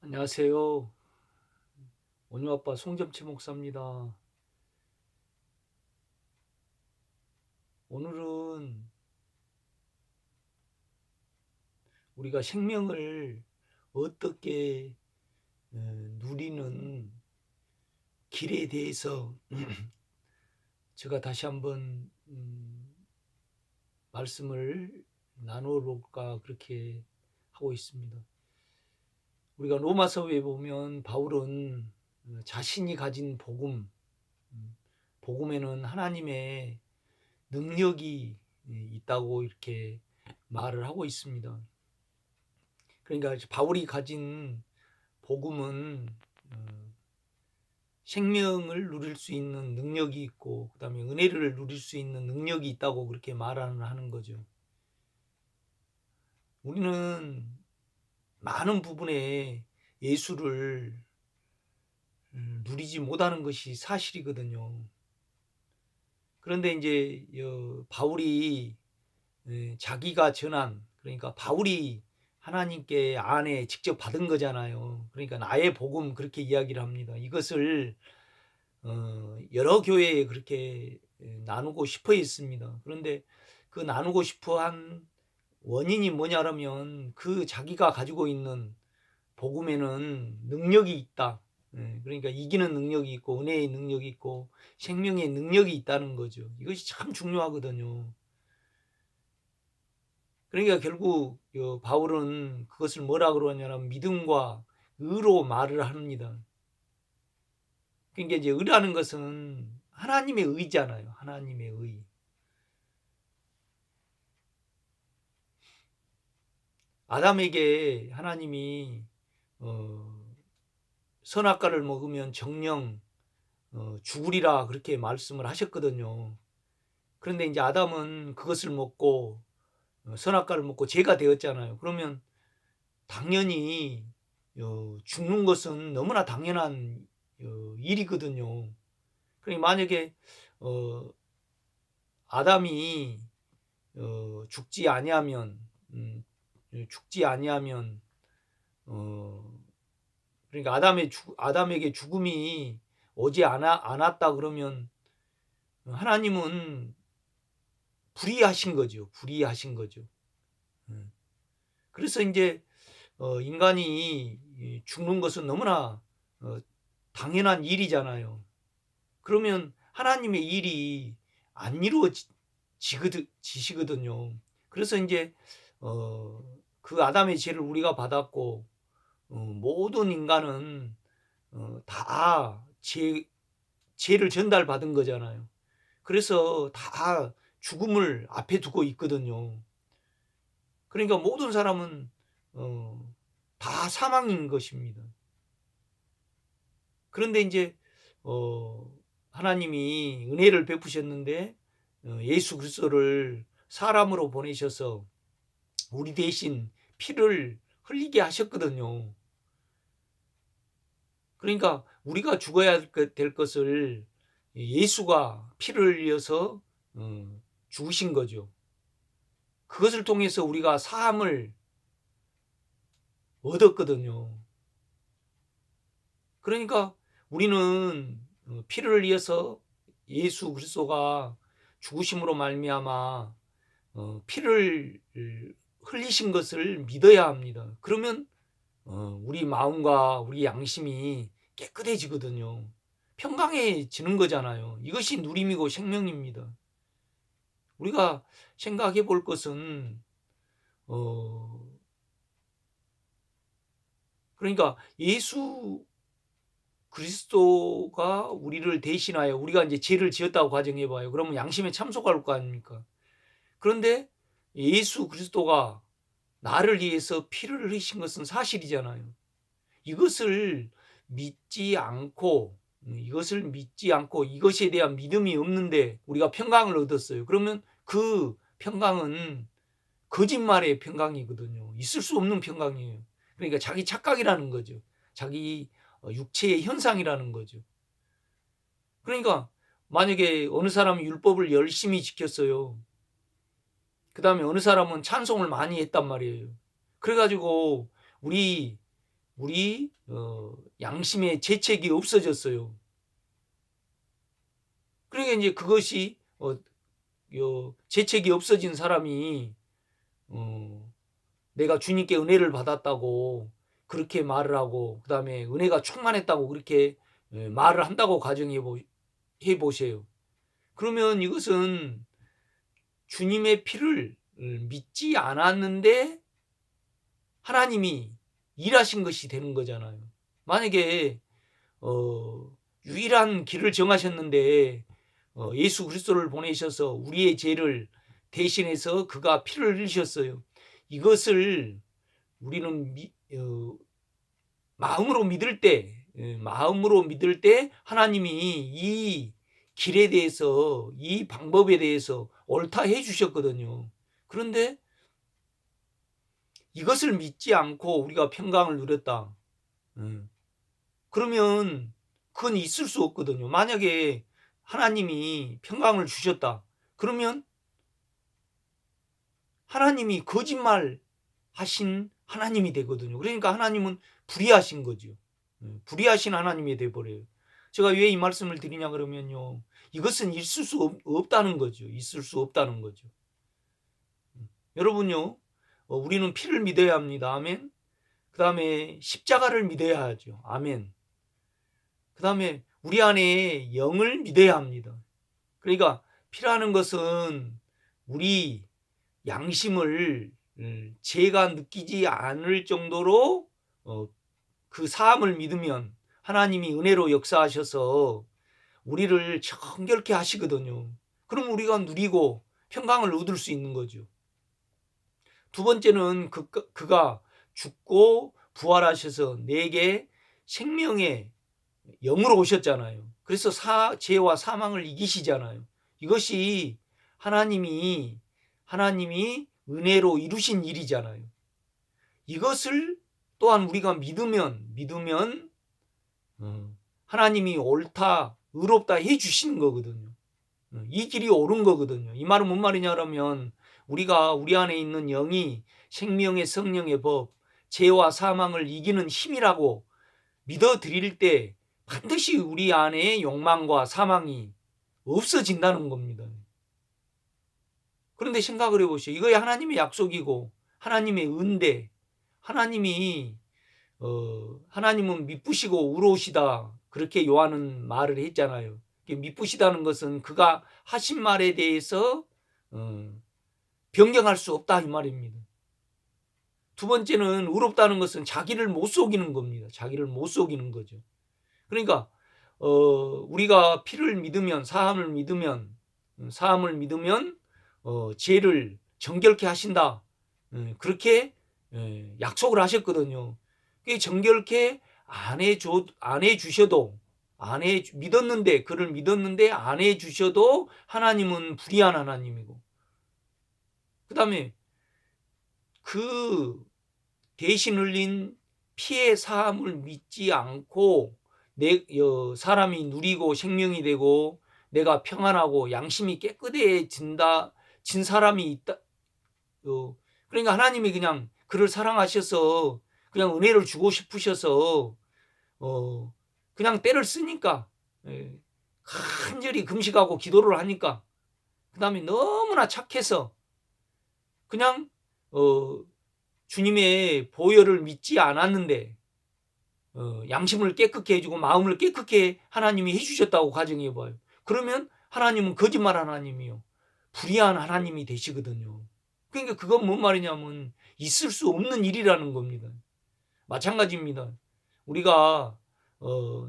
안녕하세요. 원유아빠 송점채 목사입니다. 오늘은 우리가 생명을 어떻게 누리는 길에 대해서 제가 다시 한번 말씀을 나눠볼까 그렇게 하고 있습니다. 우리가 로마서에 보면 바울은 자신이 가진 복음에는 하나님의 능력이 있다고 이렇게 말을 하고 있습니다. 그러니까 바울이 가진 복음은 생명을 누릴 수 있는 능력이 있고 그다음에 은혜를 누릴 수 있는 능력이 있다고 그렇게 말하는 거죠. 우리는 많은 부분에 예수를 누리지 못하는 것이 사실이거든요. 그런데 이제 바울이 자기가 전한, 그러니까 바울이 하나님께 안에 직접 받은 거잖아요. 그러니까 나의 복음 그렇게 이야기를 합니다. 이것을 여러 교회에 그렇게 나누고 싶어 했습니다. 그런데 그 나누고 싶어 한 원인이 뭐냐면 그 자기가 가지고 있는 복음에는 능력이 있다. 그러니까 이기는 능력이 있고 은혜의 능력이 있고 생명의 능력이 있다는 거죠. 이것이 참 중요하거든요. 그러니까 결국 바울은 그것을 뭐라 그러냐면 믿음과 의로 말을 합니다. 그러니까 이제 의라는 것은 하나님의 의잖아요. 하나님의 의. 아담에게 하나님이 선악과를 먹으면 정령 죽으리라 그렇게 말씀을 하셨거든요. 그런데 이제 아담은 그것을 먹고 선악과를 먹고 죄가 되었잖아요. 그러면 당연히 죽는 것은 너무나 당연한 일이거든요. 그러니까 만약에 어, 아담이 죽지 아니하면 죽지 아니하면 어, 그러니까 아담에게 죽음이 오지 않았다 그러면 하나님은 불의하신 거죠. 불의하신 거죠. 음. 그래서 이제 인간이 죽는 것은 너무나 어, 당연한 일이잖아요. 그러면 하나님의 일이 안 이루어지시거든요. 그래서 이제 그 아담의 죄를 우리가 받았고 모든 인간은 다 죄를 전달받은 거잖아요. 그래서 다 죽음을 앞에 두고 있거든요. 그러니까 모든 사람은 다 사망인 것입니다. 그런데 이제 하나님이 은혜를 베푸셨는데 예수 그리스도를 사람으로 보내셔서 우리 대신 피를 흘리게 하셨거든요. 그러니까 우리가 죽어야 될 것을 예수가 피를 흘려서 죽으신 거죠. 그것을 통해서 우리가 사함을 얻었거든요. 그러니까 우리는 피를 흘려서 예수 그리스도가 죽으심으로 말미암아 피를 흘리신 것을 믿어야 합니다. 그러면 우리 마음과 우리 양심이 깨끗해지거든요. 평강해지는 거잖아요. 이것이 누림이고 생명입니다. 우리가 생각해 볼 것은 어 그러니까 예수 그리스도가 우리를 대신하여 우리가 이제 죄를 지었다고 가정해 봐요. 그러면 양심에 참속할 거 아닙니까? 그런데 예수 그리스도가 나를 위해서 피를 흘리신 것은 사실이잖아요. 이것을 믿지 않고 이것에 대한 믿음이 없는데 우리가 평강을 얻었어요. 그러면 그 평강은 거짓말의 평강이거든요. 있을 수 없는 평강이에요. 그러니까 자기 착각이라는 거죠. 자기 육체의 현상이라는 거죠. 그러니까 만약에 어느 사람이 율법을 열심히 지켰어요. 그다음에 어느 사람은 찬송을 많이 했단 말이에요. 그래가지고 우리 우리 양심의 재책이 없어졌어요. 그러니까 이제 그것이 재책이 없어진 사람이 내가 주님께 은혜를 받았다고 그렇게 말을 하고, 그 다음에 은혜가 충만했다고 그렇게 말을 한다고 가정해 보세요. 그러면 이것은 주님의 피를 믿지 않았는데 하나님이 일하신 것이 되는 거잖아요. 만약에 유일한 길을 정하셨는데 예수 그리스도를 보내셔서 우리의 죄를 대신해서 그가 피를 흘리셨어요. 이것을 우리는 마음으로 믿을 때 하나님이 이 길에 대해서, 이 방법에 대해서 옳다 해 주셨거든요. 그런데 이것을 믿지 않고 우리가 평강을 누렸다. 그러면 그건 있을 수 없거든요. 만약에 하나님이 평강을 주셨다. 그러면 하나님이 거짓말 하신 하나님이 되거든요. 그러니까 하나님은 불의하신 거죠. 불의하신 하나님이 돼버려요. 제가 왜 이 말씀을 드리냐 그러면요, 이것은 있을 수 없다는 거죠. 있을 수 없다는 거죠. 여러분요, 우리는 피를 믿어야 합니다. 아멘. 그 다음에 십자가를 믿어야 하죠. 아멘. 그 다음에 우리 안에 영을 믿어야 합니다. 그러니까 피라는 것은 우리 양심을 죄가 느끼지 않을 정도로 그 사함을 믿으면 하나님이 은혜로 역사하셔서 우리를 정결케 하시거든요. 그럼 우리가 누리고 평강을 얻을 수 있는 거죠. 두 번째는 그가 죽고 부활하셔서 내게 생명의 영으로 오셨잖아요. 그래서 죄와 사망을 이기시잖아요. 이것이 하나님이 은혜로 이루신 일이잖아요. 이것을 또한 우리가 믿으면 하나님이 옳다, 의롭다 해 주시는 거거든요. 이 길이 옳은 거거든요. 이 말은 뭔 말이냐 그러면 우리가 우리 안에 있는 영이 생명의 성령의 법, 죄와 사망을 이기는 힘이라고 믿어드릴 때 반드시 우리 안에 욕망과 사망이 없어진다는 겁니다. 그런데 생각을 해보시오. 이거야 하나님의 약속이고 하나님의 은대, 하나님은 미쁘시고 의로우시다, 그렇게 요한은 말을 했잖아요. 미쁘시다는 것은 그가 하신 말에 대해서 변경할 수 없다 이 말입니다. 두 번째는 의롭다는 것은 자기를 못 속이는 겁니다. 자기를 못 속이는 거죠. 그러니까 우리가 피를 믿으면, 사함을 믿으면 죄를 정결케 하신다, 그렇게 약속을 하셨거든요. 정결케 안 해주셔도, 그를 믿었는데 안 해주셔도 하나님은 불의한 하나님이고, 그 다음에 그 대신 흘린 피의 사함을 믿지 않고 사람이 누리고 생명이 되고 내가 평안하고 양심이 깨끗해진 사람이 있다. 그러니까 하나님이 그냥 그를 사랑하셔서 그냥 은혜를 주고 싶으셔서 그냥 때를 쓰니까, 간절히 금식하고 기도를 하니까, 그 다음에 너무나 착해서 그냥 주님의 보혈을 믿지 않았는데 양심을 깨끗게 해주고 마음을 깨끗게 하나님이 해주셨다고 가정해봐요. 그러면 하나님은 거짓말 하나님이요, 불의한 하나님이 되시거든요. 그러니까 그건 뭔 말이냐면 있을 수 없는 일이라는 겁니다. 마찬가지입니다. 우리가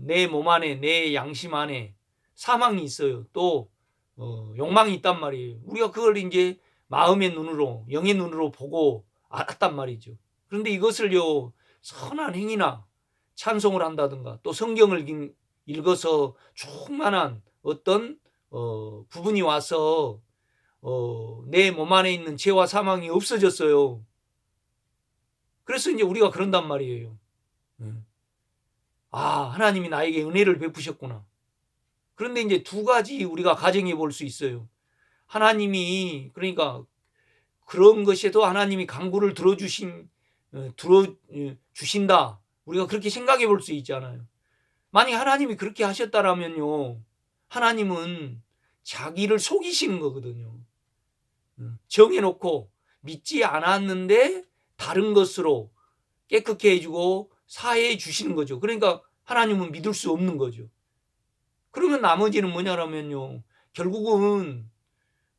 내 몸 안에, 내 양심 안에 사망이 있어요. 또 욕망이 있단 말이에요. 우리가 그걸 이제 마음의 눈으로, 영의 눈으로 보고 알았단 말이죠. 그런데 이것을요, 선한 행위나 찬송을 한다든가 또 성경을 읽어서 충만한 어떤 부분이 와서 내 몸 안에 있는 죄와 사망이 없어졌어요. 그래서 이제 우리가 그런단 말이에요. 하나님이 나에게 은혜를 베푸셨구나. 그런데 이제 두 가지 우리가 가정해 볼 수 있어요. 하나님이, 그러니까 그런 것에도 하나님이 간구를 들어주신다. 우리가 그렇게 생각해 볼 수 있잖아요. 만약 하나님이 그렇게 하셨다라면요, 하나님은 자기를 속이시는 거거든요. 정해놓고 믿지 않았는데 다른 것으로 깨끗게 해주고 사해 주시는 거죠. 그러니까 하나님은 믿을 수 없는 거죠. 그러면 나머지는 뭐냐라면요, 결국은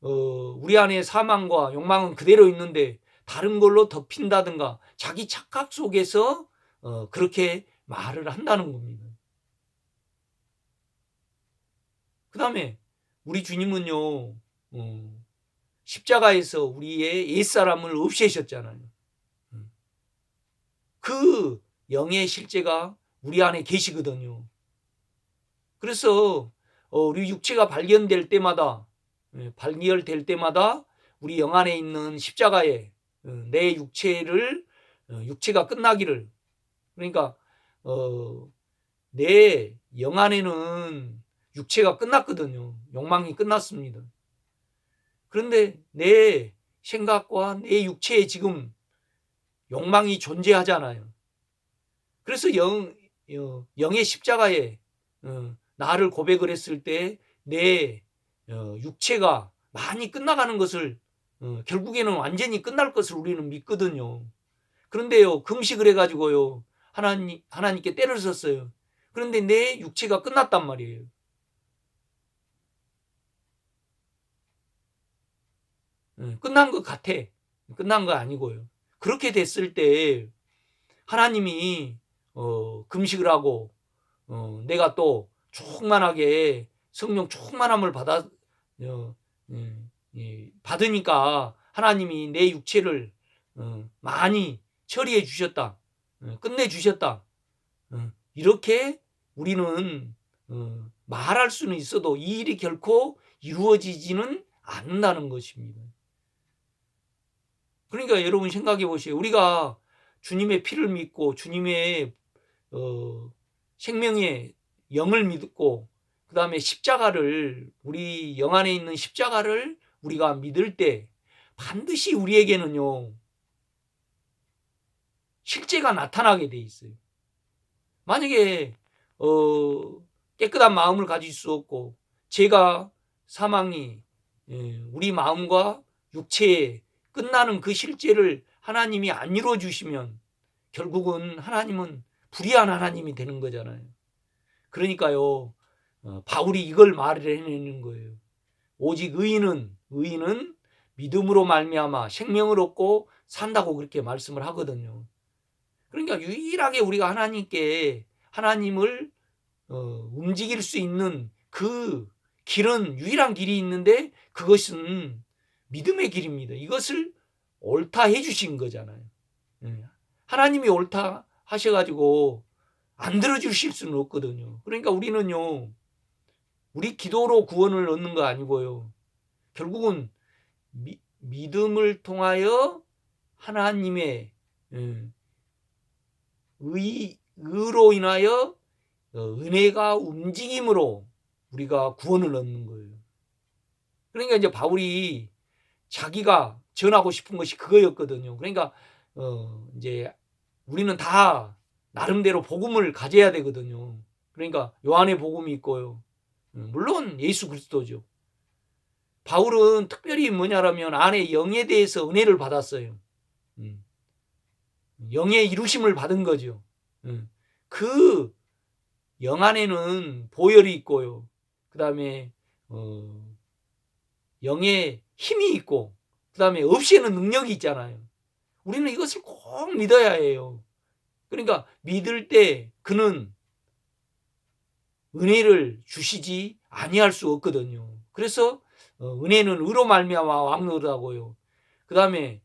우리 안에 사망과 욕망은 그대로 있는데 다른 걸로 덮인다든가 자기 착각 속에서 그렇게 말을 한다는 겁니다. 그 다음에 우리 주님은요, 십자가에서 우리의 옛사람을 없애셨잖아요. 그 영의 실제가 우리 안에 계시거든요. 그래서 우리 육체가 발견될 때마다 우리 영 안에 있는 십자가에 내 육체가 끝나기를, 그러니까 내 영 안에는 육체가 끝났거든요. 욕망이 끝났습니다. 그런데 내 생각과 내 육체에 지금 욕망이 존재하잖아요. 그래서 영의 십자가에 나를 고백을 했을 때 내 육체가 많이 끝나가는 것을, 결국에는 완전히 끝날 것을 우리는 믿거든요. 그런데요, 금식을 해가지고요, 하나님께 때를 썼어요. 그런데 내 육체가 끝났단 말이에요. 끝난 것 같아. 끝난 거 아니고요. 그렇게 됐을 때 하나님이 금식을 하고 내가 또 충만하게 성령 충만함을 받으니까 하나님이 내 육체를 많이 처리해 주셨다. 끝내 주셨다. 이렇게 우리는 말할 수는 있어도 이 일이 결코 이루어지지는 않는다는 것입니다. 그러니까 여러분 생각해 보세요. 우리가 주님의 피를 믿고 주님의 생명의 영을 믿고 그 다음에 십자가를, 우리 영 안에 있는 십자가를 우리가 믿을 때 반드시 우리에게는요, 실제가 나타나게 돼 있어요. 만약에 깨끗한 마음을 가질 수 없고 죄가 사망이 우리 마음과 육체에 끝나는 그 실제를 하나님이 안 이루어 주시면 결국은 하나님은 불의한 하나님이 되는 거잖아요. 그러니까요, 바울이 이걸 말을 해내는 거예요. 오직 의인은 믿음으로 말미암아 생명을 얻고 산다고 그렇게 말씀을 하거든요. 그러니까 유일하게 우리가 하나님을 움직일 수 있는 그 길은, 유일한 길이 있는데 그것은 믿음의 길입니다. 이것을 옳다 해주신 거잖아요. 하나님이 옳다 하셔가지고 안 들어주실 수는 없거든요. 그러니까 우리는요, 우리 기도로 구원을 얻는 거 아니고요, 결국은 믿음을 통하여 하나님의 의로 인하여 은혜가 움직임으로 우리가 구원을 얻는 거예요. 그러니까 이제 바울이 자기가 전하고 싶은 것이 그거였거든요. 그러니까 이제 우리는 다 나름대로 복음을 가져야 되거든요. 그러니까 요한의 복음이 있고요, 물론 예수 그리스도죠. 바울은 특별히 뭐냐라면 안에 영에 대해서 은혜를 받았어요. 영의 이루심을 받은 거죠. 그 영 안에는 보혈이 있고요, 그 다음에 영의 힘이 있고, 그 다음에 없이는 능력이 있잖아요. 우리는 이것을 꼭 믿어야 해요. 그러니까 믿을 때 그는 은혜를 주시지 아니할 수 없거든요. 그래서 은혜는 의로 말미암아 왕노라고요. 그 다음에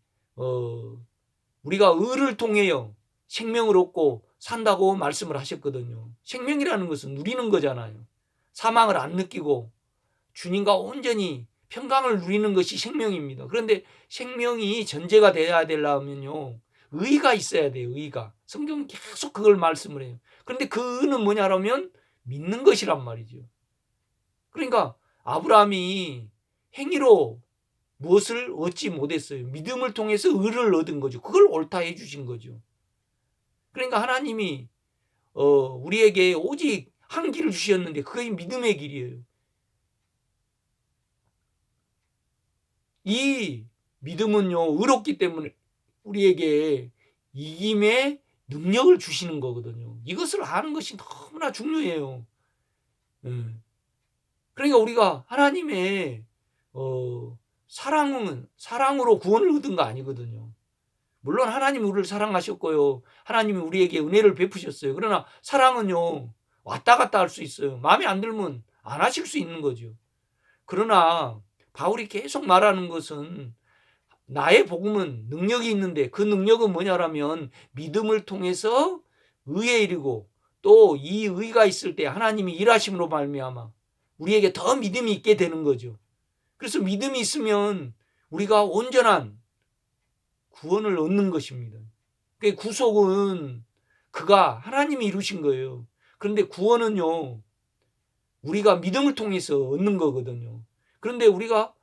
우리가 의를 통해요 생명을 얻고 산다고 말씀을 하셨거든요. 생명이라는 것은 누리는 거잖아요. 사망을 안 느끼고 주님과 온전히 평강을 누리는 것이 생명입니다. 그런데 생명이 전제가 돼야 되려면요, 의가 있어야 돼요. 의가. 성경은 계속 그걸 말씀을 해요. 그런데 그 의는 뭐냐라면 믿는 것이란 말이죠. 그러니까 아브라함이 행위로 무엇을 얻지 못했어요. 믿음을 통해서 의를 얻은 거죠. 그걸 옳다 해주신 거죠. 그러니까 하나님이 우리에게 오직 한 길을 주셨는데 그게 믿음의 길이에요. 이 믿음은요, 의롭기 때문에 우리에게 이김의 능력을 주시는 거거든요. 이것을 아는 것이 너무나 중요해요. 예. 그러니까 우리가 하나님의 사랑으로 구원을 얻은 거 아니거든요. 물론 하나님이 우리를 사랑하셨고요. 하나님이 우리에게 은혜를 베푸셨어요. 그러나 사랑은요, 왔다 갔다 할 수 있어요. 마음에 안 들면 안 하실 수 있는 거죠. 그러나 바울이 계속 말하는 것은 나의 복음은 능력이 있는데 그 능력은 뭐냐라면 믿음을 통해서 의에 이르고 또 이 의가 있을 때 하나님이 일하심으로 말미암아 우리에게 더 믿음이 있게 되는 거죠. 그래서 믿음이 있으면 우리가 온전한 구원을 얻는 것입니다. 그 구속은 그가 하나님이 이루신 거예요. 그런데 구원은요, 우리가 믿음을 통해서 얻는 거거든요. 그런데 우리가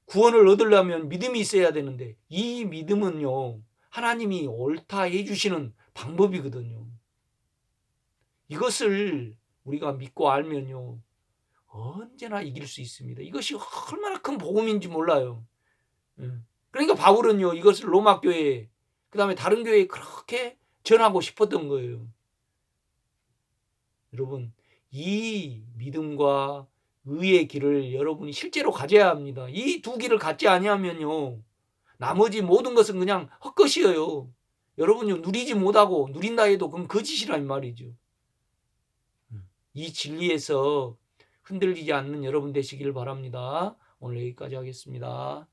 구원을 얻으려면 믿음이 있어야 되는데 이 믿음은요, 하나님이 옳다 해주시는 방법이거든요. 이것을 우리가 믿고 알면요, 언제나 이길 수 있습니다. 이것이 얼마나 큰 복음인지 몰라요. 그러니까 바울은요, 이것을 로마 교회에, 그 다음에 다른 교회에 그렇게 전하고 싶었던 거예요. 여러분, 이 믿음과 의의 길을 여러분이 실제로 가져야 합니다. 이 두 길을 갖지 아니하면요, 나머지 모든 것은 그냥 헛것이에요. 여러분이 누리지 못하고 누린다 해도 그건 거짓이란 말이죠. 이 진리에서 흔들리지 않는 여러분 되시길 바랍니다. 오늘 여기까지 하겠습니다.